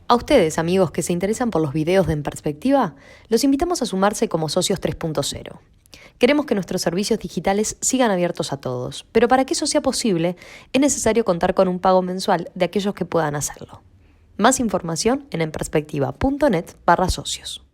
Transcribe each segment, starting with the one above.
A ustedes, amigos que se interesan por los videos de En Perspectiva, los invitamos a sumarse como socios 3.0. Queremos que nuestros servicios digitales sigan abiertos a todos, pero para que eso sea posible, es necesario contar con un pago mensual de aquellos que puedan hacerlo. Más información en enperspectiva.net/socios.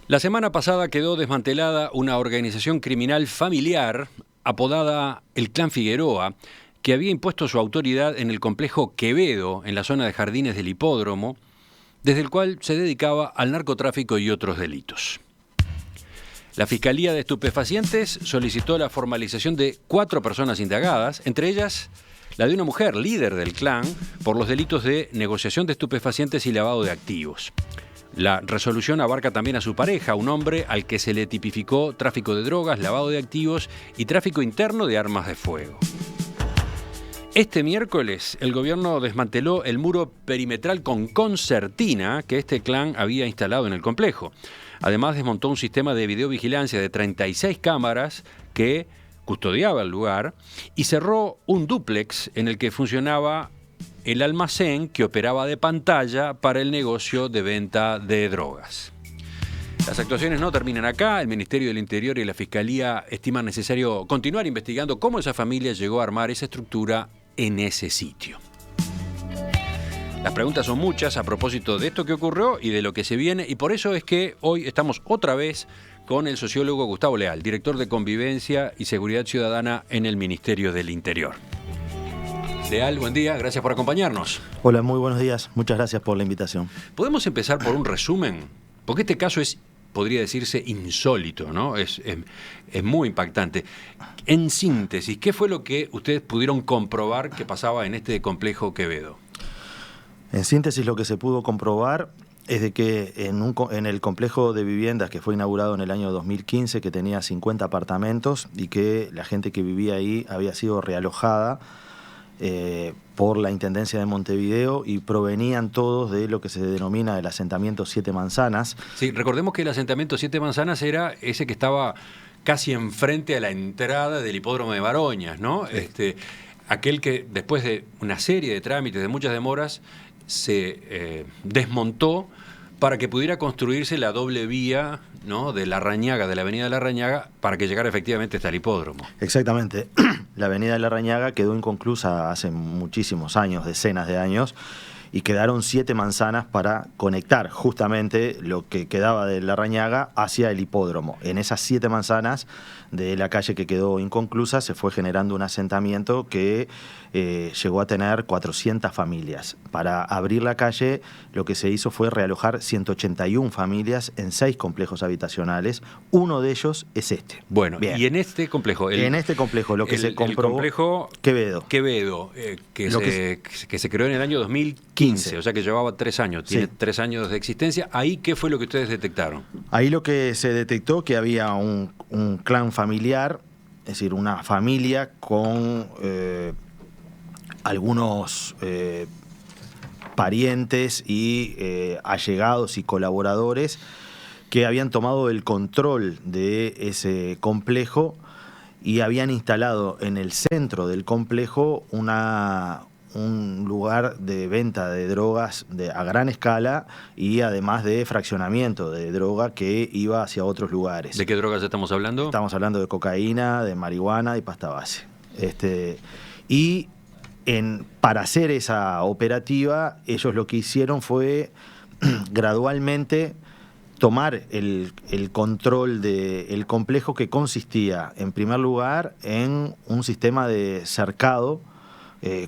La semana pasada quedó desmantelada una organización criminal familiar apodada el Clan Figueroa, que había impuesto su autoridad en el complejo Quevedo, en la zona de Jardines del Hipódromo, desde el cual se dedicaba al narcotráfico y otros delitos. La Fiscalía de Estupefacientes solicitó la formalización de 4 personas indagadas, entre ellas la de una mujer líder del clan, por los delitos de negociación de estupefacientes y lavado de activos. La resolución abarca también a su pareja, un hombre al que se le tipificó tráfico de drogas, lavado de activos y tráfico interno de armas de fuego. Este miércoles, el gobierno desmanteló el muro perimetral con concertina que este clan había instalado en el complejo. Además, desmontó un sistema de videovigilancia de 36 cámaras que custodiaba el lugar y cerró un dúplex en el que funcionaba el almacén que operaba de pantalla para el negocio de venta de drogas. Las actuaciones no terminan acá. El Ministerio del Interior y la Fiscalía estiman necesario continuar investigando cómo esa familia llegó a armar esa estructura en ese sitio. Las preguntas son muchas a propósito de esto que ocurrió y de lo que se viene, y por eso es que hoy estamos otra vez con el sociólogo Gustavo Leal, director de Convivencia y Seguridad Ciudadana en el Ministerio del Interior. Leal, buen día, gracias por acompañarnos. Hola, muy buenos días, muchas gracias por la invitación. ¿Podemos empezar por un resumen? Porque este caso podría decirse insólito, ¿no? Es muy impactante. En síntesis, ¿qué fue lo que ustedes pudieron comprobar que pasaba en este complejo Quevedo? En síntesis, lo que se pudo comprobar es de que en el complejo de viviendas que fue inaugurado en el año 2015, que tenía 50 apartamentos y que la gente que vivía ahí había sido realojada por la Intendencia de Montevideo y provenían todos de lo que se denomina el asentamiento Siete Manzanas. Sí, recordemos que el asentamiento Siete Manzanas era ese que estaba casi enfrente a la entrada del hipódromo de Baroñas, ¿no? Sí. Aquel que después de una serie de trámites, de muchas demoras, se desmontó para que pudiera construirse la doble vía, ¿no?, de Larrañaga, de la avenida Larrañaga, para que llegara efectivamente hasta el hipódromo. Exactamente. La avenida Larrañaga quedó inconclusa hace muchísimos años, decenas de años, y quedaron 7 manzanas para conectar justamente lo que quedaba de Larrañaga hacia el hipódromo. En esas 7 manzanas de la calle que quedó inconclusa se fue generando un asentamiento que llegó a tener 400 familias. Para abrir la calle lo que se hizo fue realojar 181 familias en 6 complejos habitacionales. Uno de ellos es este. Bueno, bien. Y en este complejo... En este complejo lo que se comprobó... El complejo Quevedo. Que se creó en el año 2015, o sea que llevaba 3 años, tiene 3 años de existencia. ¿Ahí qué fue lo que ustedes detectaron? Ahí lo que se detectó que había un clan familiar, es decir, una familia con algunos parientes y allegados y colaboradores que habían tomado el control de ese complejo y habían instalado en el centro del complejo un lugar de venta de drogas a gran escala y además de fraccionamiento de droga que iba hacia otros lugares. ¿De qué drogas estamos hablando? Estamos hablando de cocaína, de marihuana y pasta base. Y para hacer esa operativa, ellos lo que hicieron fue gradualmente tomar el control del complejo, que consistía, en primer lugar, en un sistema de cercado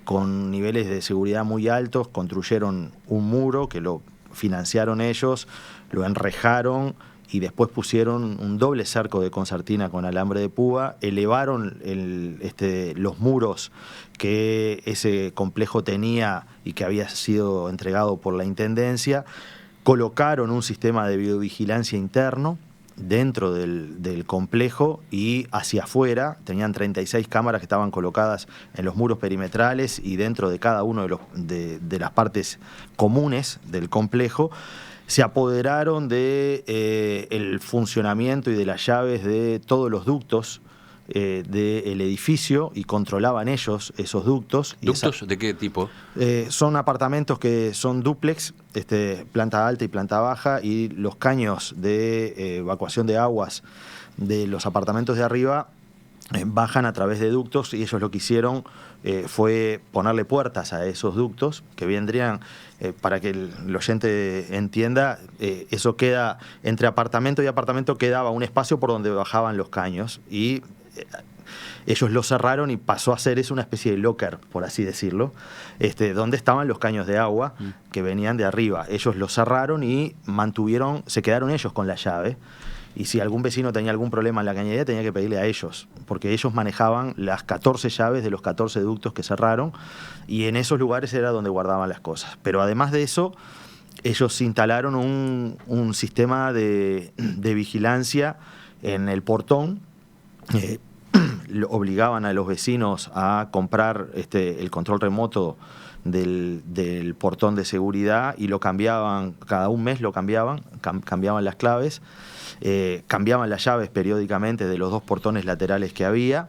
con niveles de seguridad muy altos. Construyeron un muro que lo financiaron ellos, lo enrejaron y después pusieron un doble cerco de concertina con alambre de púa, elevaron los muros que ese complejo tenía y que había sido entregado por la Intendencia, colocaron un sistema de videovigilancia interno dentro del complejo y hacia afuera. Tenían 36 cámaras que estaban colocadas en los muros perimetrales y dentro de cada uno de las partes comunes del complejo. Se apoderaron de el funcionamiento y de las llaves de todos los ductos del edificio y controlaban ellos esos ductos. ¿Ductos de qué tipo? Son apartamentos que son dúplex, planta alta y planta baja, y los caños de evacuación de aguas de los apartamentos de arriba bajan a través de ductos, y ellos lo que hicieron fue ponerle puertas a esos ductos que vendrían, para que el oyente entienda, eso queda entre apartamento y apartamento, quedaba un espacio por donde bajaban los caños, y ellos lo cerraron y pasó a ser eso una especie de locker, por así decirlo, donde estaban los caños de agua que venían de arriba. Ellos lo cerraron y se quedaron ellos con la llave. Y si algún vecino tenía algún problema en la cañería, tenía que pedirle a ellos, porque ellos manejaban las 14 llaves de los 14 ductos que cerraron, y en esos lugares era donde guardaban las cosas. Pero además de eso, ellos instalaron un sistema de vigilancia en el portón. Obligaban a los vecinos a comprar el control remoto del portón de seguridad, y lo cambiaban, cada un mes lo cambiaban las claves. Cambiaban las llaves periódicamente de los 2 portones laterales que había.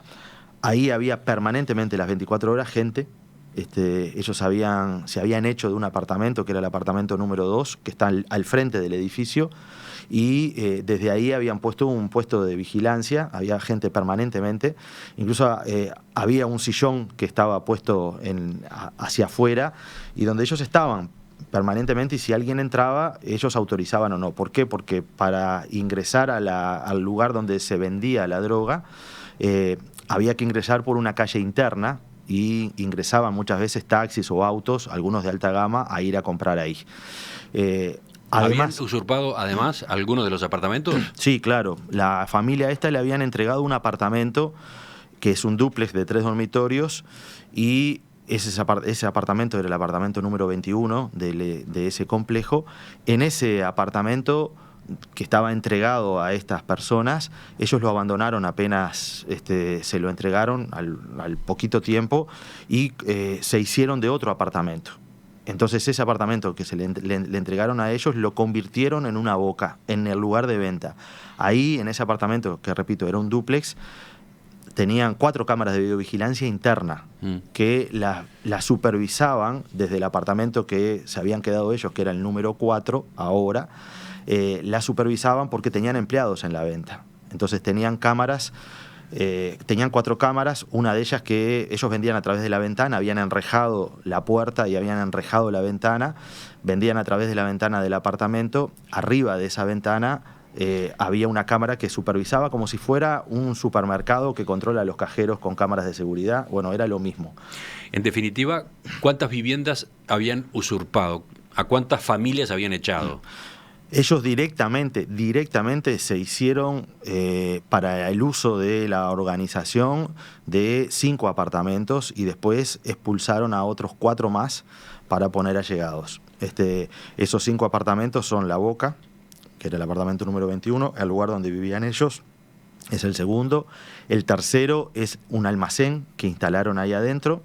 Ahí había permanentemente las 24 horas gente. Ellos se habían hecho de un apartamento, que era el apartamento número 2, que está al frente del edificio, y desde ahí habían puesto un puesto de vigilancia. Había gente permanentemente. Incluso había un sillón que estaba puesto hacia afuera, y donde ellos estaban permanentemente, y si alguien entraba, ellos autorizaban o no. ¿Por qué? Porque para ingresar al lugar donde se vendía la droga, había que ingresar por una calle interna, y ingresaban muchas veces taxis o autos, algunos de alta gama, a ir a comprar ahí. ¿Habían usurpado además algunos de los apartamentos? Sí, claro. La familia le habían entregado un apartamento que es un dúplex de 3 dormitorios, y ese apartamento era el apartamento número 21 de ese complejo. En ese apartamento, que estaba entregado a estas personas, ellos lo abandonaron apenas se lo entregaron al poquito tiempo, y se hicieron de otro apartamento. Entonces ese apartamento que le entregaron a ellos lo convirtieron en una boca, en el lugar de venta. Ahí, en ese apartamento, que repito, era un dúplex, tenían 4 cámaras de videovigilancia interna que la supervisaban desde el apartamento que se habían quedado ellos, que era el número 4 ahora. La supervisaban porque tenían empleados en la venta. Entonces tenían cámaras, tenían 4 cámaras, una de ellas que ellos vendían a través de la ventana, habían enrejado la puerta y habían enrejado la ventana, vendían a través de la ventana del apartamento. Arriba de esa ventana había una cámara que supervisaba, como si fuera un supermercado que controla los cajeros con cámaras de seguridad. Bueno, era lo mismo. En definitiva, ¿cuántas viviendas habían usurpado? ¿A cuántas familias habían echado? Ellos directamente se hicieron para el uso de la organización de 5 apartamentos, y después expulsaron a otros 4 más para poner allegados. Esos 5 apartamentos son La Boca, que era el apartamento número 21, el lugar donde vivían ellos, es el segundo. El tercero es un almacén que instalaron ahí adentro,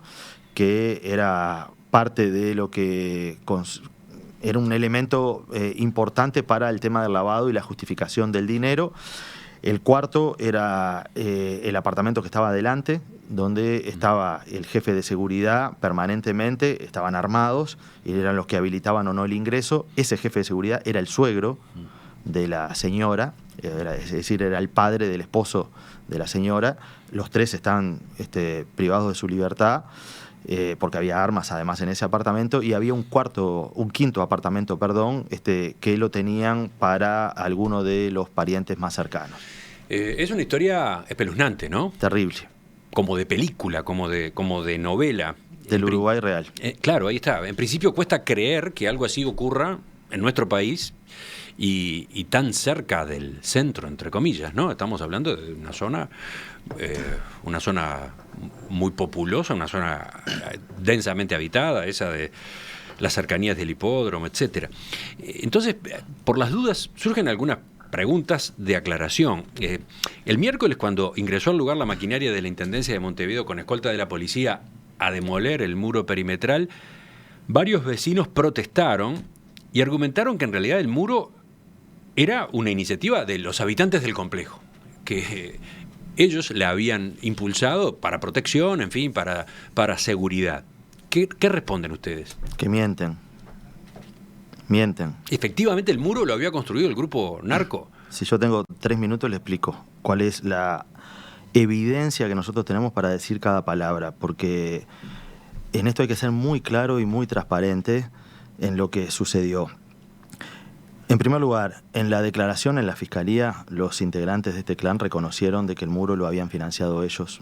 que era parte de lo que era un elemento importante para el tema del lavado y la justificación del dinero. El cuarto era el apartamento que estaba adelante, donde estaba el jefe de seguridad permanentemente, estaban armados y eran los que habilitaban o no el ingreso. Ese jefe de seguridad era el suegro de la señora, es decir, era el padre del esposo de la señora. Los 3 estaban privados de su libertad, porque había armas además en ese apartamento, y había un quinto apartamento, que lo tenían para alguno de los parientes más cercanos. Es una historia espeluznante, ¿no? Terrible. Como de película, como de novela. Del Uruguay real. Claro, ahí está. En principio cuesta creer que algo así ocurra en nuestro país y tan cerca del centro, entre comillas, ¿no? Estamos hablando de una zona muy populosa, una zona densamente habitada, esa de las cercanías del hipódromo, etcétera. Entonces, por las dudas, surgen algunas preguntas de aclaración. El miércoles, cuando ingresó al lugar la maquinaria de la Intendencia de Montevideo con escolta de la policía a demoler el muro perimetral, varios vecinos protestaron y argumentaron que en realidad el muro era una iniciativa de los habitantes del complejo, que ellos la habían impulsado para protección, en fin, para seguridad. ¿Qué responden ustedes? Que mienten. Efectivamente, el muro lo había construido el grupo narco. Si yo tengo 3 minutos, le explico cuál es la evidencia que nosotros tenemos para decir cada palabra, porque en esto hay que ser muy claro y muy transparente en lo que sucedió. En primer lugar, en la declaración en la Fiscalía, los integrantes de este clan reconocieron de que el muro lo habían financiado ellos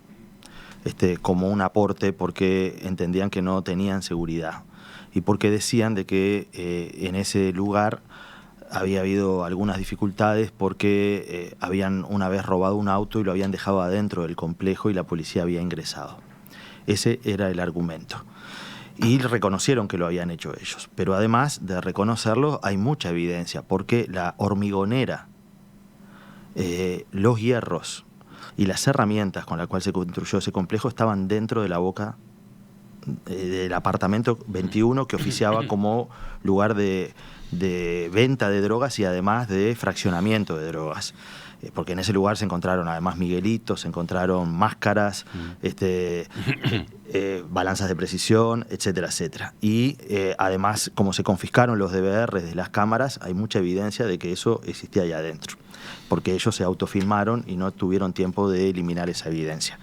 como un aporte porque entendían que no tenían seguridad y porque decían de que en ese lugar había habido algunas dificultades porque habían una vez robado un auto y lo habían dejado adentro del complejo y la policía había ingresado. Ese era el argumento. Y reconocieron que lo habían hecho ellos. Pero además de reconocerlo, hay mucha evidencia, porque la hormigonera, los hierros y las herramientas con las cuales se construyó ese complejo estaban dentro de la boca del apartamento 21, que oficiaba como lugar de venta de drogas y además de fraccionamiento de drogas. Porque en ese lugar se encontraron además miguelitos, se encontraron máscaras, balanzas de precisión, etcétera, etcétera. Y además, como se confiscaron los DVRs de las cámaras, hay mucha evidencia de que eso existía allá adentro, porque ellos se autofilmaron y no tuvieron tiempo de eliminar esa evidencia.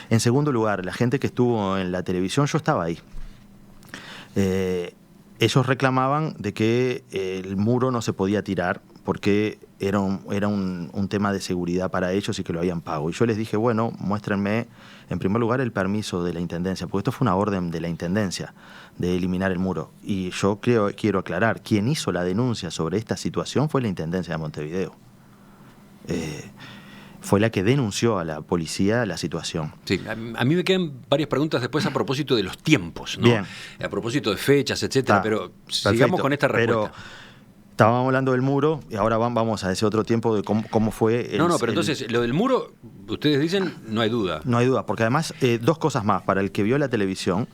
En segundo lugar, la gente que estuvo en la televisión, yo estaba ahí. Ellos reclamaban de que el muro no se podía tirar porque era un tema de seguridad para ellos y que lo habían pago. Y yo les dije, bueno, muéstrenme en primer lugar el permiso de la Intendencia, porque esto fue una orden de la Intendencia de eliminar el muro. Y yo quiero aclarar, quien hizo la denuncia sobre esta situación fue la Intendencia de Montevideo. Fue la que denunció a la policía la situación. Sí, a mí me quedan varias preguntas después a propósito de los tiempos, ¿no? Bien. A propósito de fechas, etcétera, pero sigamos con esta respuesta. Pero estábamos hablando del muro y ahora vamos a ese otro tiempo de cómo fue... Pero entonces, lo del muro, ustedes dicen, no hay duda. No hay duda, porque además, 2 cosas más. Para el que vio la televisión,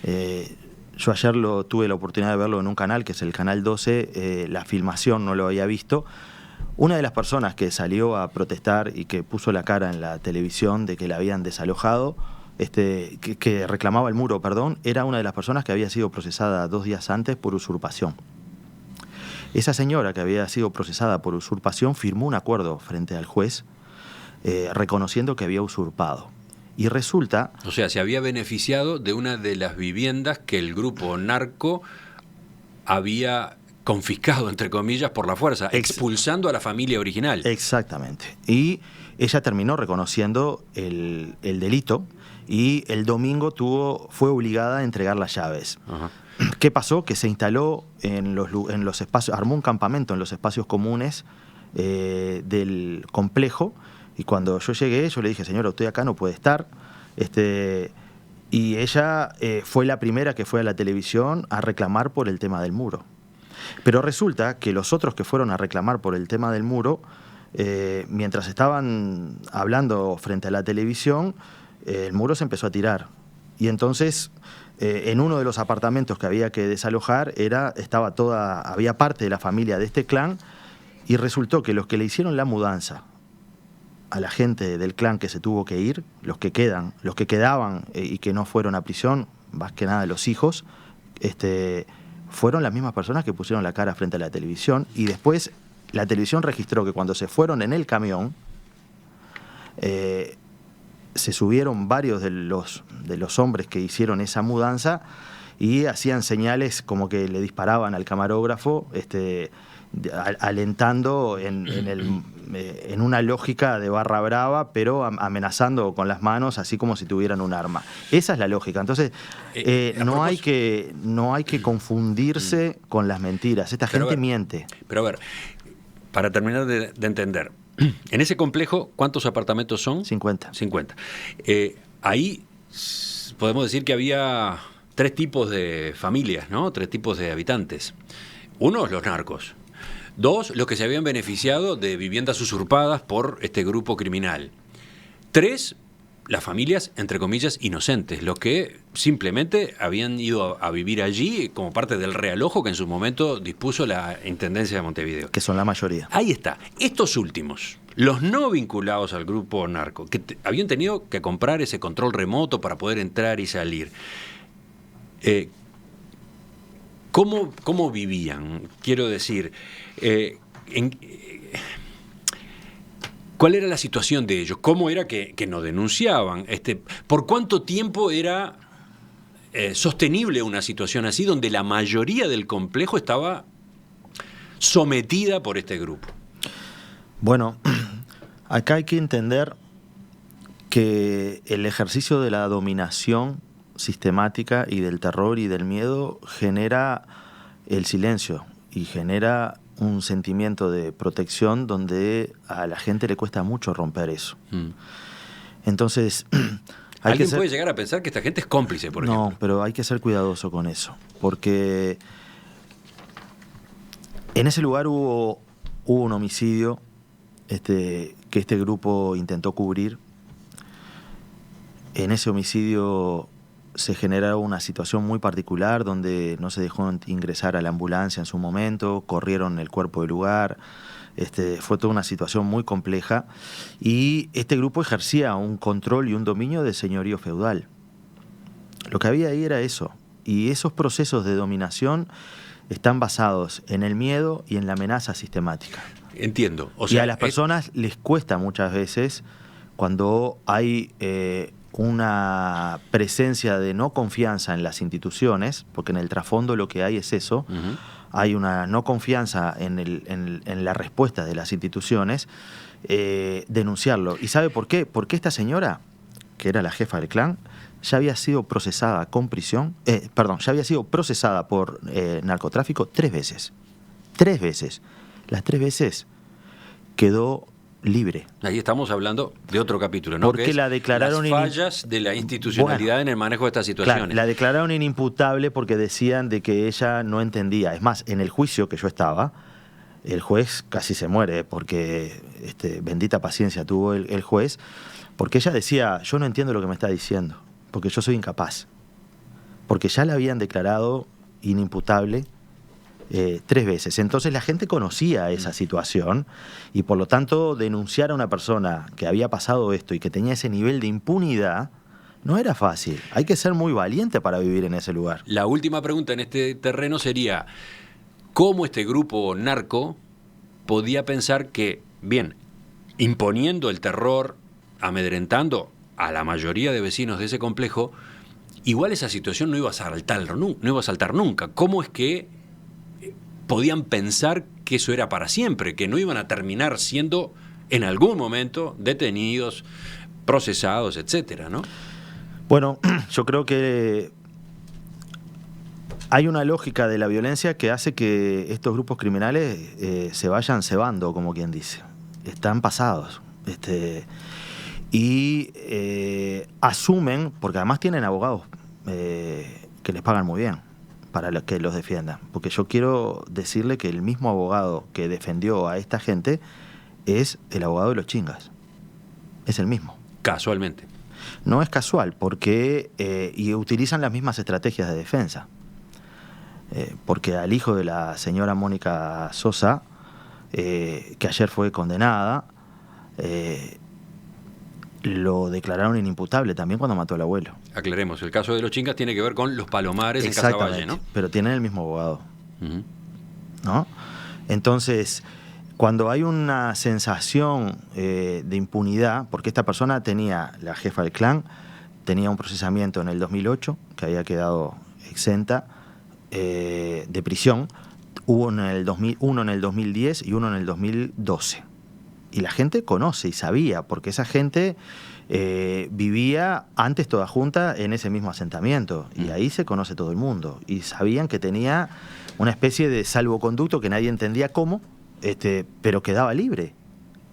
yo ayer tuve la oportunidad de verlo en un canal, que es el Canal 12, la filmación no lo había visto. Una de las personas que salió a protestar y que puso la cara en la televisión de que la habían desalojado, que reclamaba el muro, era una de las personas que había sido procesada 2 días antes por usurpación. Esa señora que había sido procesada por usurpación firmó un acuerdo frente al juez reconociendo que había usurpado. Y resulta... O sea, se había beneficiado de una de las viviendas que el grupo narco había confiscado, entre comillas, por la fuerza, expulsando a la familia original. Exactamente. Y ella terminó reconociendo el delito y el domingo fue obligada a entregar las llaves. Ajá. ¿Qué pasó? Que se instaló en los espacios, armó un campamento en los espacios comunes del complejo, y cuando yo llegué, yo le dije, señora, usted acá no puede estar. Y ella fue la primera que fue a la televisión a reclamar por el tema del muro. Pero resulta que los otros que fueron a reclamar por el tema del muro, mientras estaban hablando frente a la televisión, el muro se empezó a tirar. Y entonces, en uno de los apartamentos que había que desalojar, había parte de la familia de este clan, y resultó que los que le hicieron la mudanza a la gente del clan que se tuvo que ir, los que quedaban y que no fueron a prisión, más que nada los hijos, fueron las mismas personas que pusieron la cara frente a la televisión, y después la televisión registró que cuando se fueron en el camión, se subieron varios de los hombres que hicieron esa mudanza y hacían señales como que le disparaban al camarógrafo, alentando en una lógica de barra brava, pero amenazando con las manos, así como si tuvieran un arma. Esa es la lógica. Entonces, no hay que confundirse con las mentiras. Esta gente miente. Pero a ver, para terminar de entender, en ese complejo, ¿cuántos apartamentos son? 50. Ahí podemos decir que había 3 tipos de familias, ¿no? 3 tipos de habitantes. Uno, los narcos. 2, los que se habían beneficiado de viviendas usurpadas por este grupo criminal. 3, las familias, entre comillas, inocentes, los que simplemente habían ido a vivir allí como parte del realojo que en su momento dispuso la Intendencia de Montevideo. Que son la mayoría. Ahí está. Estos últimos, los no vinculados al grupo narco, que habían tenido que comprar ese control remoto para poder entrar y salir. ¿Cómo vivían? Quiero decir, ¿cuál era la situación de ellos? ¿Cómo era que no denunciaban? ¿Por cuánto tiempo era sostenible una situación así donde la mayoría del complejo estaba sometida por este grupo? Bueno, acá hay que entender que el ejercicio de la dominación sistemática y del terror y del miedo genera el silencio y genera un sentimiento de protección donde a la gente le cuesta mucho romper eso. Entonces, ¿Alguien puede llegar a pensar que esta gente es cómplice, por ejemplo? No, pero hay que ser cuidadoso con eso, porque en ese lugar hubo un homicidio que este grupo intentó cubrir. En ese homicidio se generó una situación muy particular donde no se dejó ingresar a la ambulancia en su momento, corrieron el cuerpo del lugar, fue toda una situación muy compleja y este grupo ejercía un control y un dominio de señorío feudal. Lo que había ahí era eso, y esos procesos de dominación están basados en el miedo y en la amenaza sistemática. Entiendo. Y a las personas les cuesta muchas veces cuando hay una presencia de no confianza en las instituciones, porque en el trasfondo lo que hay es eso, hay una no confianza en la respuesta de las instituciones, denunciarlo. ¿Y sabe por qué? Porque esta señora, que era la jefa del clan, ya había sido procesada con prisión, ya había sido procesada por narcotráfico 3 veces. 3 veces. Las 3 veces quedó libre. Ahí estamos hablando de otro capítulo, ¿no? Porque la declararon las fallas de la institucionalidad en el manejo de estas situaciones. Claro, la declararon inimputable porque decían de que ella no entendía. Es más, en el juicio que yo estaba, el juez casi se muere porque bendita paciencia tuvo el juez, porque ella decía, yo no entiendo lo que me está diciendo, porque yo soy incapaz. Porque ya la habían declarado inimputable 3 veces. Entonces la gente conocía esa situación y por lo tanto denunciar a una persona que había pasado esto y que tenía ese nivel de impunidad no era fácil. Hay que ser muy valiente para vivir en ese lugar. La última pregunta en este terreno sería, ¿cómo este grupo narco podía pensar que, bien, imponiendo el terror, amedrentando a la mayoría de vecinos de ese complejo, igual esa situación no iba a saltar nunca? ¿Cómo es que podían pensar que eso era para siempre, que no iban a terminar siendo en algún momento detenidos, procesados, etcétera, ¿no? Bueno, yo creo que hay una lógica de la violencia que hace que estos grupos criminales se vayan cebando, como quien dice. Están pasados. Y asumen, porque además tienen abogados que les pagan muy bien para que los defiendan. Porque yo quiero decirle que el mismo abogado que defendió a esta gente es el abogado de los chingas. Es el mismo. Casualmente. No es casual, porque y utilizan las mismas estrategias de defensa. Porque al hijo de la señora Mónica Sosa, que ayer fue condenada, lo declararon inimputable también cuando mató al abuelo. Aclaremos, el caso de los chingas tiene que ver con los Palomares en Casaballe, ¿no? Pero tienen el mismo abogado. ¿No? Entonces, cuando hay una sensación de impunidad, porque esta persona la jefa del clan, tenía un procesamiento en el 2008, que había quedado exenta de prisión, hubo uno en el 2010 y uno en el 2012. Y la gente conoce y sabía, porque esa gente vivía antes toda junta en ese mismo asentamiento. Y ahí se conoce todo el mundo. Y sabían que tenía una especie de salvoconducto que nadie entendía cómo, pero quedaba libre.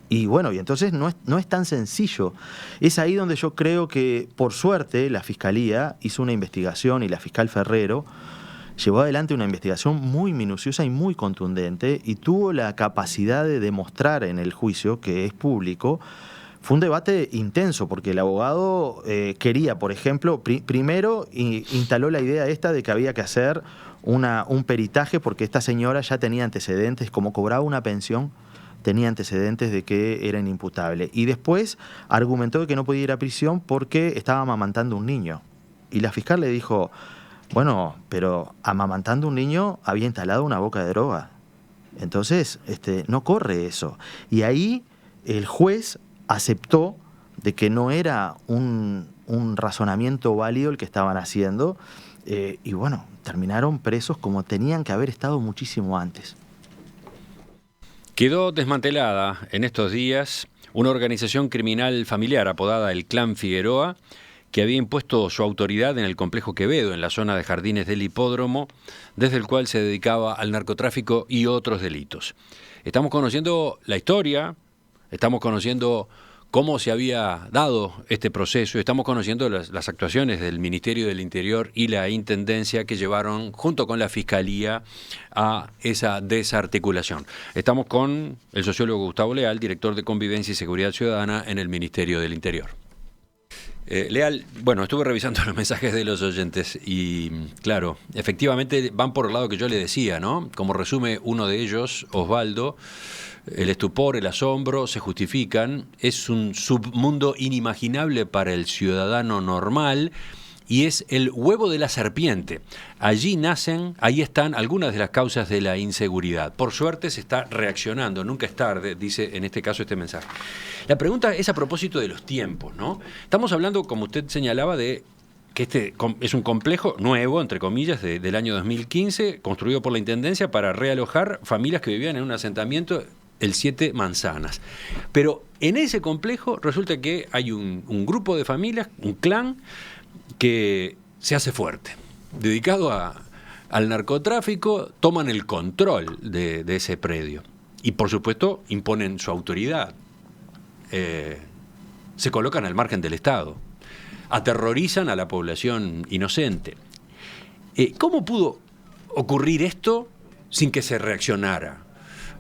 Y bueno, y entonces no es tan sencillo. Es ahí donde yo creo que, por suerte, la Fiscalía hizo una investigación y la fiscal Ferrero llevó adelante una investigación muy minuciosa y muy contundente y tuvo la capacidad de demostrar en el juicio, que es público, fue un debate intenso, porque el abogado quería, por ejemplo, primero instaló la idea esta de que había que hacer un peritaje, porque esta señora ya tenía antecedentes, como cobraba una pensión, tenía antecedentes de que era inimputable. Y después argumentó que no podía ir a prisión porque estaba amamantando un niño. Y la fiscal le dijo, bueno, pero amamantando un niño había instalado una boca de droga. Entonces, no corre eso. Y ahí el juez aceptó de que no era un razonamiento válido el que estaban haciendo, y bueno, terminaron presos como tenían que haber estado muchísimo antes. Quedó desmantelada en estos días una organización criminal familiar apodada el Clan Figueroa, que había impuesto su autoridad en el complejo Quevedo, en la zona de jardines del hipódromo, desde el cual se dedicaba al narcotráfico y otros delitos. Estamos conociendo la historia, estamos conociendo cómo se había dado este proceso, estamos conociendo las actuaciones del Ministerio del Interior y la Intendencia que llevaron, junto con la Fiscalía, a esa desarticulación. Estamos con el sociólogo Gustavo Leal, director de Convivencia y Seguridad Ciudadana en el Ministerio del Interior. Leal, bueno, estuve revisando los mensajes de los oyentes y, claro, efectivamente van por el lado que yo le decía, ¿no? Como resume uno de ellos, Osvaldo, el estupor, el asombro se justifican, es un submundo inimaginable para el ciudadano normal y es el huevo de la serpiente. Allí nacen, ahí están algunas de las causas de la inseguridad. Por suerte se está reaccionando, nunca es tarde, dice en este caso este mensaje. La pregunta es a propósito de los tiempos, ¿no? Estamos hablando, como usted señalaba, de que este es un complejo nuevo, entre comillas, del año 2015, construido por la Intendencia para realojar familias que vivían en un asentamiento, el 7 Manzanas. Pero en ese complejo resulta que hay un grupo de familias, un clan, que se hace fuerte, dedicado al narcotráfico, toman el control de ese predio y por supuesto imponen su autoridad, se colocan al margen del Estado, aterrorizan a la población inocente. ¿Cómo pudo ocurrir esto sin que se reaccionara?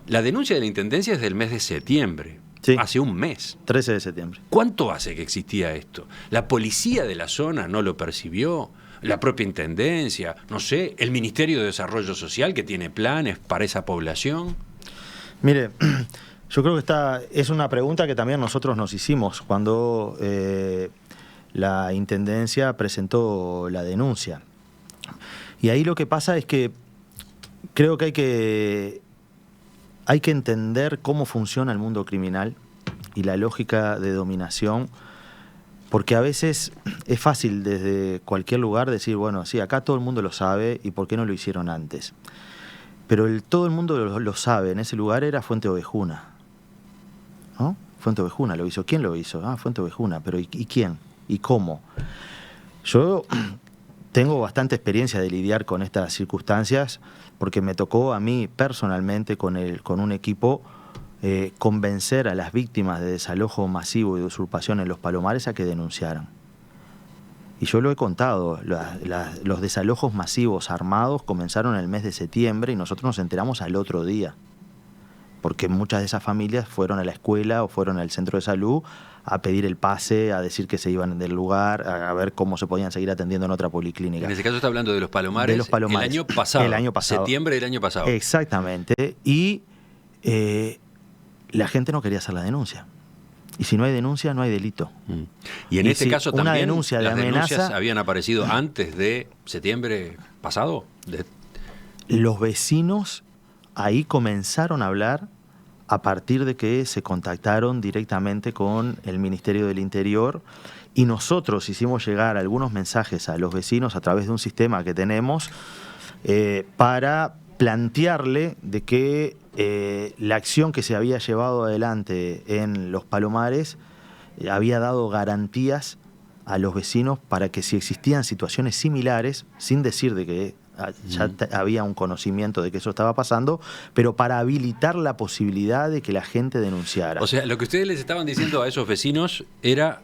La denuncia de la Intendencia es del mes de septiembre. Sí. Hace un mes. 13 de septiembre. ¿Cuánto hace que existía esto? ¿La policía de la zona no lo percibió? ¿La propia Intendencia? No sé, ¿el Ministerio de Desarrollo Social que tiene planes para esa población? Mire, yo creo que es una pregunta que también nosotros nos hicimos cuando la Intendencia presentó la denuncia. Y ahí lo que pasa es que creo que hay que entender cómo funciona el mundo criminal y la lógica de dominación, porque a veces es fácil desde cualquier lugar decir, bueno, sí, acá todo el mundo lo sabe y ¿por qué no lo hicieron antes? Pero todo el mundo lo sabe, en ese lugar era Fuente Ovejuna, ¿no? Fuente Ovejuna lo hizo. ¿Quién lo hizo? Fuente Ovejuna, pero ¿y quién? ¿Y cómo? Yo tengo bastante experiencia de lidiar con estas circunstancias porque me tocó a mí personalmente con un equipo convencer a las víctimas de desalojo masivo y de usurpación en Los Palomares a que denunciaran. Y yo lo he contado, los desalojos masivos armados comenzaron en el mes de septiembre y nosotros nos enteramos al otro día, porque muchas de esas familias fueron a la escuela o fueron al centro de salud a pedir el pase, a decir que se iban del lugar, a ver cómo se podían seguir atendiendo en otra policlínica. En ese caso está hablando de Los Palomares, el año pasado. El año pasado. Septiembre del año pasado. Exactamente. Y la gente no quería hacer la denuncia. Y si no hay denuncia, no hay delito. Y en este caso también denuncia de las amenaza, denuncias habían aparecido antes de septiembre pasado. Los vecinos ahí comenzaron a hablar a partir de que se contactaron directamente con el Ministerio del Interior y nosotros hicimos llegar algunos mensajes a los vecinos a través de un sistema que tenemos para plantearle de que la acción que se había llevado adelante en Los Palomares había dado garantías a los vecinos para que si existían situaciones similares, sin decir de que ya había un conocimiento de que eso estaba pasando, pero para habilitar la posibilidad de que la gente denunciara. O sea, lo que ustedes les estaban diciendo a esos vecinos era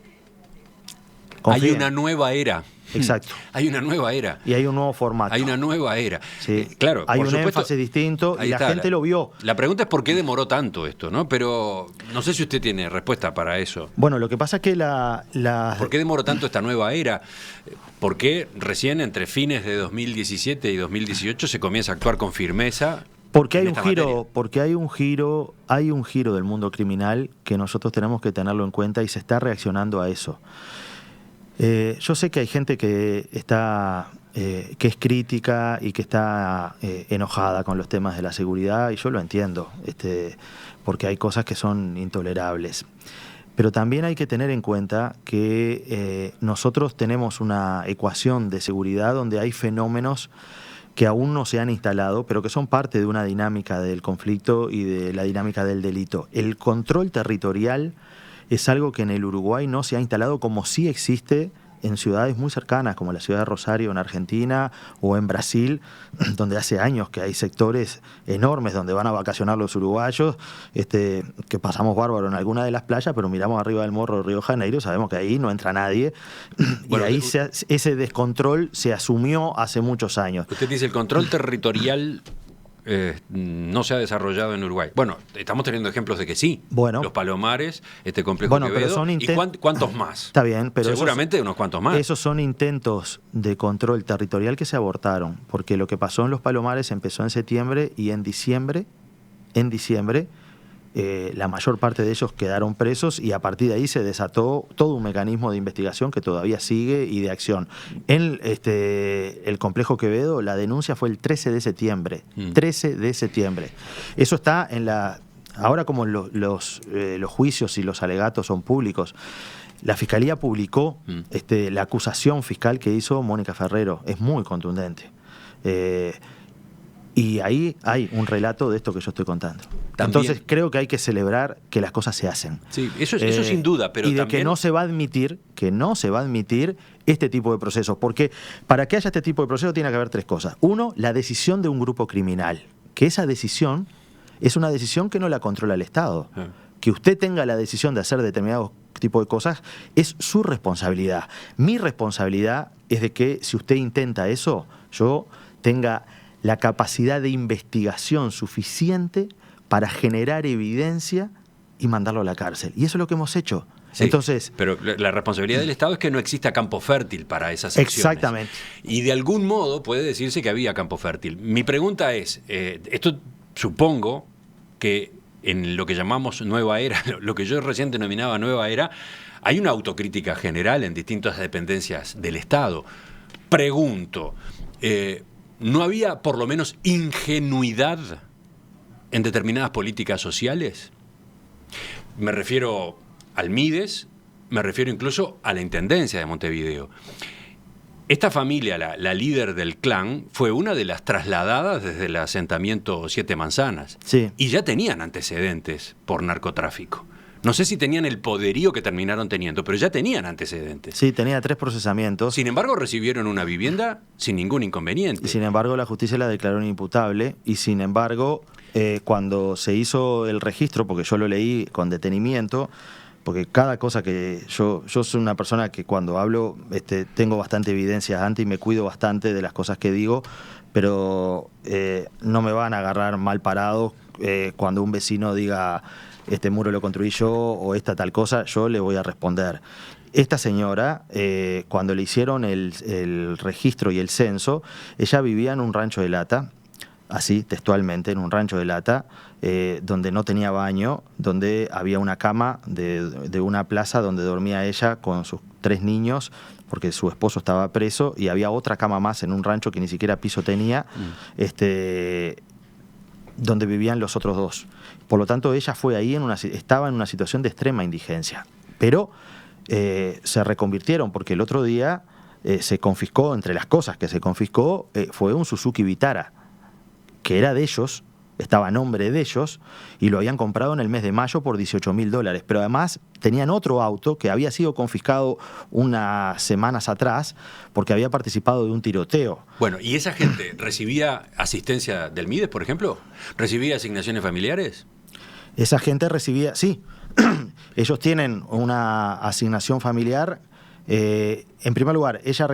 Hay una nueva era. Exacto. Hay una nueva era. Y hay un nuevo formato. Hay una nueva era. Sí. Claro, hay por un supuesto, énfasis distinto y la gente lo vio. La pregunta es por qué demoró tanto esto, ¿no? Pero no sé si usted tiene respuesta para eso. Bueno, lo que pasa es que ¿Por qué demoró tanto esta nueva era? ¿Por qué recién entre fines de 2017 y 2018 se comienza a actuar con firmeza? Porque hay un giro del mundo criminal que nosotros tenemos que tenerlo en cuenta y se está reaccionando a eso. Yo sé que hay gente que es crítica y que está enojada con los temas de la seguridad, y yo lo entiendo, porque hay cosas que son intolerables. Pero también hay que tener en cuenta que nosotros tenemos una ecuación de seguridad donde hay fenómenos que aún no se han instalado, pero que son parte de una dinámica del conflicto y de la dinámica del delito. El control territorial es algo que en el Uruguay no se ha instalado, como sí existe en ciudades muy cercanas, como la ciudad de Rosario en Argentina o en Brasil, donde hace años que hay sectores enormes donde van a vacacionar los uruguayos, que pasamos bárbaro en alguna de las playas, pero miramos arriba del Morro de Río de Janeiro, sabemos que ahí no entra nadie, bueno, y ahí ese descontrol se asumió hace muchos años. Usted dice el control territorial no se ha desarrollado en Uruguay. Bueno, estamos teniendo ejemplos de que sí. Bueno, los Palomares, este complejo Quevedo. Pero son ¿Y cuántos más? Está bien, pero seguramente unos cuantos más. Esos son intentos de control territorial que se abortaron, porque lo que pasó en los Palomares empezó en septiembre y en diciembre, la mayor parte de ellos quedaron presos y a partir de ahí se desató todo un mecanismo de investigación que todavía sigue y de acción. En el complejo Quevedo, la denuncia fue el 13 de septiembre. 13 de septiembre. Eso está en la... Ahora como los juicios y los alegatos son públicos, la Fiscalía publicó la acusación fiscal que hizo Mónica Ferrero. Es muy contundente. Y ahí hay un relato de esto que yo estoy contando. También. Entonces creo que hay que celebrar que las cosas se hacen. Sí, eso sin duda, pero y de también... que no se va a admitir este tipo de procesos, porque para que haya este tipo de procesos tiene que haber tres cosas. Uno, la decisión de un grupo criminal, que esa decisión es una decisión que no la controla el Estado. Que usted tenga la decisión de hacer determinados tipos de cosas es su responsabilidad. Mi responsabilidad es de que si usted intenta eso, yo tenga la capacidad de investigación suficiente para generar evidencia y mandarlo a la cárcel. Y eso es lo que hemos hecho. Sí, entonces, pero la responsabilidad del Estado es que no exista campo fértil para esas acciones. Exactamente. Y de algún modo puede decirse que había campo fértil. Mi pregunta es, esto supongo que en lo que llamamos nueva era, lo que yo recién denominaba nueva era, hay una autocrítica general en distintas dependencias del Estado. Pregunto, ¿no había por lo menos ingenuidad en determinadas políticas sociales? Me refiero al Mides, me refiero incluso a la Intendencia de Montevideo. Esta familia, la líder del clan, fue una de las trasladadas desde el asentamiento Siete Manzanas. Sí. Y ya tenían antecedentes por narcotráfico. No sé si tenían el poderío que terminaron teniendo, pero ya tenían antecedentes. Sí, tenía 3 procesamientos. Sin embargo, recibieron una vivienda sin ningún inconveniente. Y sin embargo, la justicia la declaró inimputable. Y sin embargo, cuando se hizo el registro, porque yo lo leí con detenimiento, porque cada cosa que yo soy una persona que cuando hablo tengo bastante evidencias antes y me cuido bastante de las cosas que digo, pero no me van a agarrar mal parado cuando un vecino diga este muro lo construí yo o esta tal cosa, yo le voy a responder. Esta señora, cuando le hicieron el registro y el censo, ella vivía en un rancho de lata, así textualmente, en un rancho de lata, donde no tenía baño, donde había una cama de una plaza donde dormía ella con sus 3 niños, porque su esposo estaba preso, y había otra cama más en un rancho que ni siquiera piso tenía, donde vivían los otros 2. Por lo tanto, ella fue ahí, estaba en una situación de extrema indigencia. Pero se reconvirtieron, porque el otro día se confiscó, entre las cosas que se confiscó, fue un Suzuki Vitara, que era de ellos, estaba a nombre de ellos, y lo habían comprado en el mes de mayo por $18.000. Pero además tenían otro auto que había sido confiscado unas semanas atrás porque había participado de un tiroteo. Bueno, ¿y esa gente recibía asistencia del Mides, por ejemplo? ¿Recibía asignaciones familiares? Esa gente recibía, sí. Ellos tienen una asignación familiar En primer lugar, ella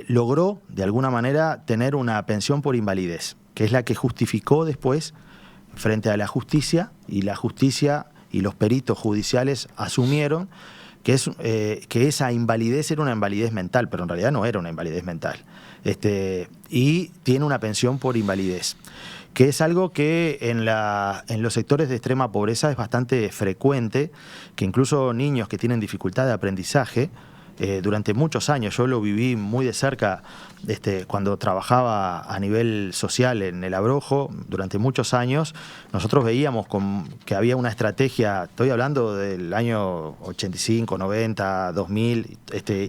logró de alguna manera tener una pensión por invalidez, que es la que justificó después frente a la justicia, y la justicia y los peritos judiciales asumieron que esa invalidez era una invalidez mental, pero en realidad no era una invalidez mental. Y tiene una pensión por invalidez, que es algo que en los sectores de extrema pobreza es bastante frecuente, que incluso niños que tienen dificultad de aprendizaje, durante muchos años, yo lo viví muy de cerca cuando trabajaba a nivel social en el Abrojo, durante muchos años, nosotros veíamos que había una estrategia, estoy hablando del año 85, 90, 2000,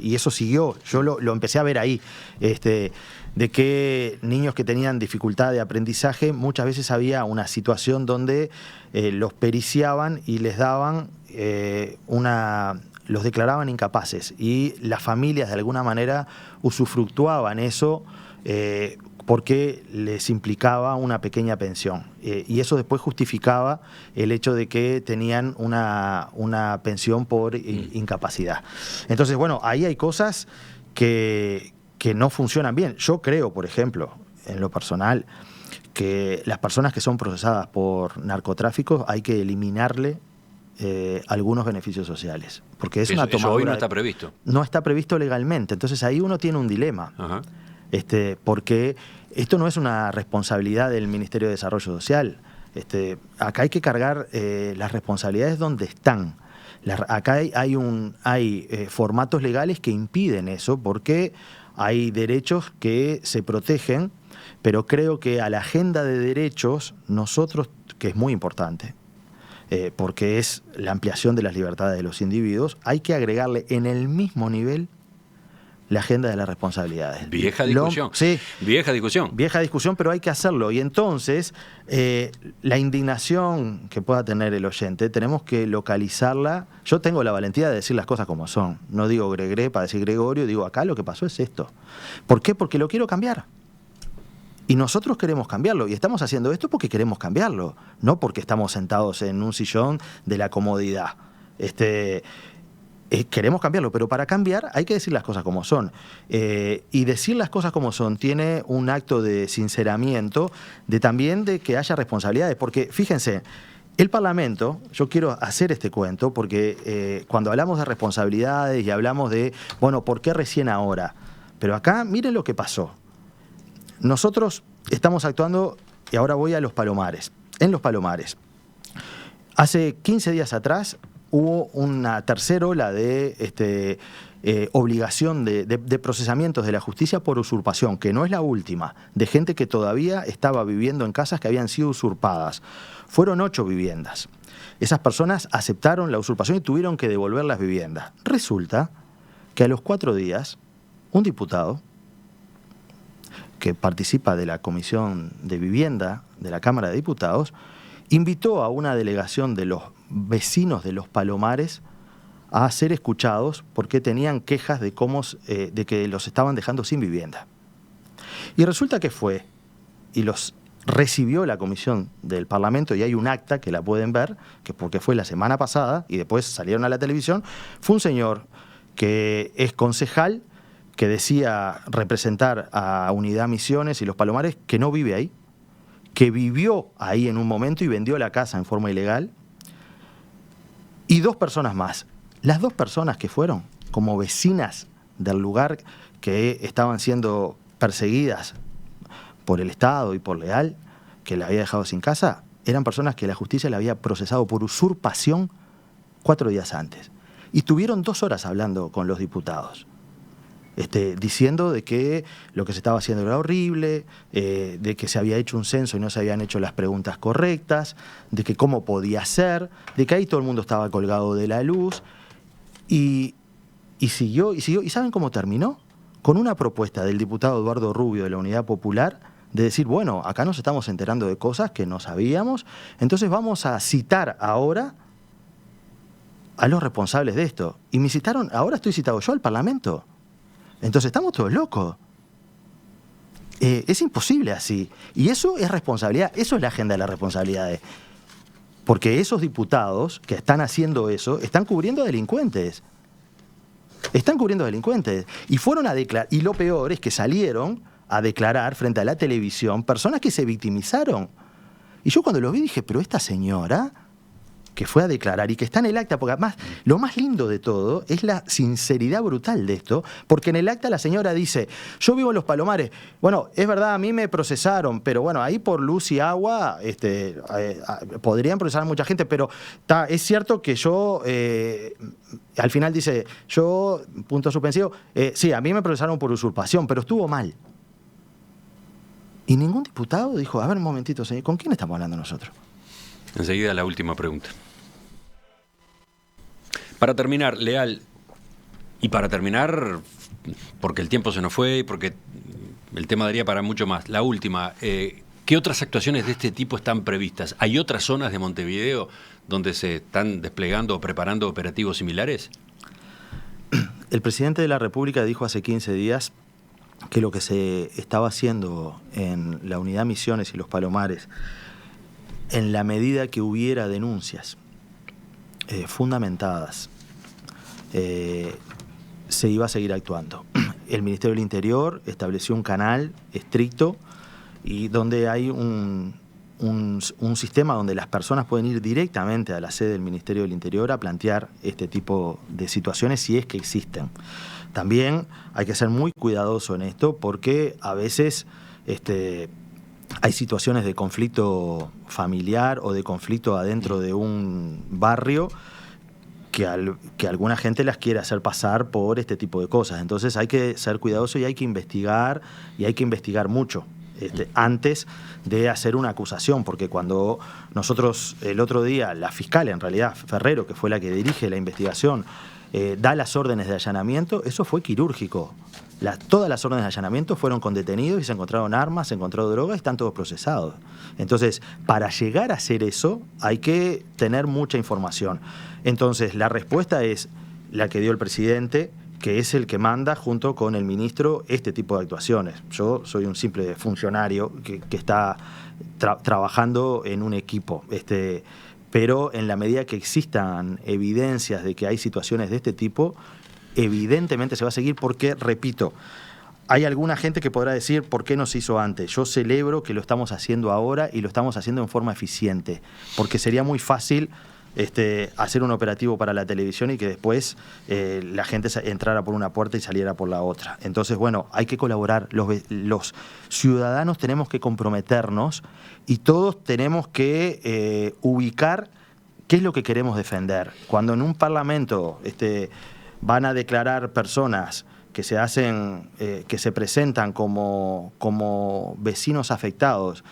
y eso siguió, yo lo empecé a ver ahí, de que niños que tenían dificultad de aprendizaje, muchas veces había una situación donde los periciaban y les daban los declaraban incapaces, y las familias de alguna manera usufructuaban eso porque les implicaba una pequeña pensión, y eso después justificaba el hecho de que tenían una pensión por incapacidad. Entonces, bueno, ahí hay cosas que no funcionan bien. Yo creo, por ejemplo, en lo personal, que las personas que son procesadas por narcotráfico hay que eliminarle algunos beneficios sociales, porque es una tomadura. Eso hoy no está previsto. No está previsto legalmente, entonces ahí uno tiene un dilema. Ajá. Porque esto no es una responsabilidad del Ministerio de Desarrollo Social. Acá hay que cargar las responsabilidades donde están. Acá hay formatos legales que impiden eso, porque hay derechos que se protegen, pero creo que a la agenda de derechos nosotros, que es muy importante, porque es la ampliación de las libertades de los individuos, hay que agregarle en el mismo nivel la agenda de las responsabilidades. Vieja discusión. Sí. Vieja discusión. Vieja discusión, pero hay que hacerlo. Y entonces, la indignación que pueda tener el oyente, tenemos que localizarla. Yo tengo la valentía de decir las cosas como son. No digo Gregre para decir Gregorio, digo acá lo que pasó es esto. ¿Por qué? Porque lo quiero cambiar. Y nosotros queremos cambiarlo, y estamos haciendo esto porque queremos cambiarlo, no porque estamos sentados en un sillón de la comodidad. Queremos cambiarlo, pero para cambiar hay que decir las cosas como son. Y decir las cosas como son tiene un acto de sinceramiento, también de que haya responsabilidades, porque fíjense, el Parlamento, yo quiero hacer este cuento, porque cuando hablamos de responsabilidades y hablamos de, bueno, ¿por qué recién ahora? Pero acá miren lo que pasó. Nosotros estamos actuando, y ahora voy a Los Palomares. En Los Palomares, hace 15 días atrás hubo una tercera ola de obligación de procesamientos de la justicia por usurpación, que no es la última, de gente que todavía estaba viviendo en casas que habían sido usurpadas. Fueron 8 viviendas. Esas personas aceptaron la usurpación y tuvieron que devolver las viviendas. Resulta que a los 4 días, un diputado que participa de la Comisión de Vivienda de la Cámara de Diputados, invitó a una delegación de los vecinos de Los Palomares a ser escuchados porque tenían quejas de que los estaban dejando sin vivienda. Y resulta que fue, y los recibió la Comisión del Parlamento, y hay un acta que la pueden ver, que porque fue la semana pasada, y después salieron a la televisión, fue un señor que es concejal, que decía representar a Unidad Misiones y Los Palomares, que no vive ahí, que vivió ahí en un momento y vendió la casa en forma ilegal, y 2 personas más. Las 2 personas que fueron como vecinas del lugar, que estaban siendo perseguidas por el Estado y por Leal, que la había dejado sin casa, eran personas que la justicia le había procesado por usurpación 4 días antes. Y estuvieron 2 horas hablando con los diputados. Diciendo de que lo que se estaba haciendo era horrible, de que se había hecho un censo y no se habían hecho las preguntas correctas, de que cómo podía ser, de que ahí todo el mundo estaba colgado de la luz, y siguió, y ¿saben cómo terminó? Con una propuesta del diputado Eduardo Rubio de la Unidad Popular de decir, bueno, acá nos estamos enterando de cosas que no sabíamos, entonces vamos a citar ahora a los responsables de esto. Y me citaron, ahora estoy citado yo al Parlamento. Entonces estamos todos locos. Es imposible así. Y eso es responsabilidad, eso es la agenda de las responsabilidades. Porque esos diputados que están haciendo eso están cubriendo delincuentes. Están cubriendo delincuentes. Y fueron a declarar. Y lo peor es que salieron a declarar frente a la televisión personas que se victimizaron. Y yo cuando lo vi dije, pero esta señora que fue a declarar y que está en el acta, porque además lo más lindo de todo es la sinceridad brutal de esto, porque en el acta la señora dice, yo vivo en Los Palomares, bueno, es verdad, a mí me procesaron, pero bueno, ahí por luz y agua podrían procesar a mucha gente, pero es cierto que yo, al final dice, yo, punto suspensivo, sí, a mí me procesaron por usurpación, pero estuvo mal. Y ningún diputado dijo, a ver un momentito, señor, ¿con quién estamos hablando nosotros? Enseguida la última pregunta. Para terminar, Leal, y para terminar, porque el tiempo se nos fue y porque el tema daría para mucho más, la última, ¿qué otras actuaciones de este tipo están previstas? ¿Hay otras zonas de Montevideo donde se están desplegando o preparando operativos similares? El presidente de la República dijo hace 15 días que lo que se estaba haciendo en la unidad Misiones y Los Palomares, en la medida que hubiera denuncias fundamentadas, se iba a seguir actuando. El Ministerio del Interior estableció un canal estricto y donde hay un sistema donde las personas pueden ir directamente a la sede del Ministerio del Interior a plantear este tipo de situaciones si es que existen. También hay que ser muy cuidadoso en esto porque a veces hay situaciones de conflicto familiar o de conflicto adentro de un barrio que alguna gente las quiere hacer pasar por este tipo de cosas. Entonces hay que ser cuidadoso y hay que investigar mucho antes de hacer una acusación, porque cuando nosotros el otro día, la fiscal en realidad, Ferrero, que fue la que dirige la investigación, da las órdenes de allanamiento, eso fue quirúrgico. Todas las órdenes de allanamiento fueron con detenidos y se encontraron armas, se encontró drogas y están todos procesados. Entonces, para llegar a hacer eso hay que tener mucha información. Entonces, la respuesta es la que dio el presidente, que es el que manda junto con el ministro este tipo de actuaciones. Yo soy un simple funcionario que está trabajando en un equipo. Pero en la medida que existan evidencias de que hay situaciones de este tipo, evidentemente se va a seguir porque, repito, hay alguna gente que podrá decir ¿por qué no se hizo antes? Yo celebro que lo estamos haciendo ahora y lo estamos haciendo en forma eficiente, porque sería muy fácil hacer un operativo para la televisión y que después la gente entrara por una puerta y saliera por la otra. Entonces, bueno, hay que colaborar. Los ciudadanos tenemos que comprometernos y todos tenemos que ubicar qué es lo que queremos defender. Cuando en un parlamento van a declarar personas que se presentan como vecinos afectados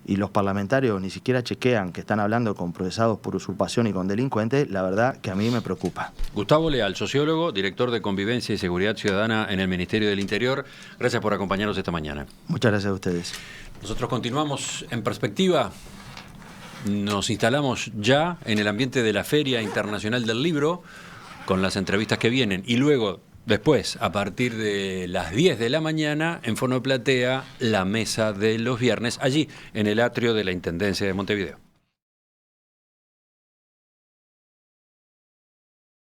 y los parlamentarios ni siquiera chequean que están hablando con procesados por usurpación y con delincuentes, la verdad que a mí me preocupa. Gustavo Leal, sociólogo, director de Convivencia y Seguridad Ciudadana en el Ministerio del Interior. Gracias por acompañarnos esta mañana. Muchas gracias a ustedes. Nosotros continuamos en Perspectiva. Nos instalamos ya en el ambiente de la Feria Internacional del Libro con las entrevistas que vienen y luego, después, a partir de las 10 de la mañana, en Fonoplatea, la mesa de los viernes, allí en el atrio de la Intendencia de Montevideo.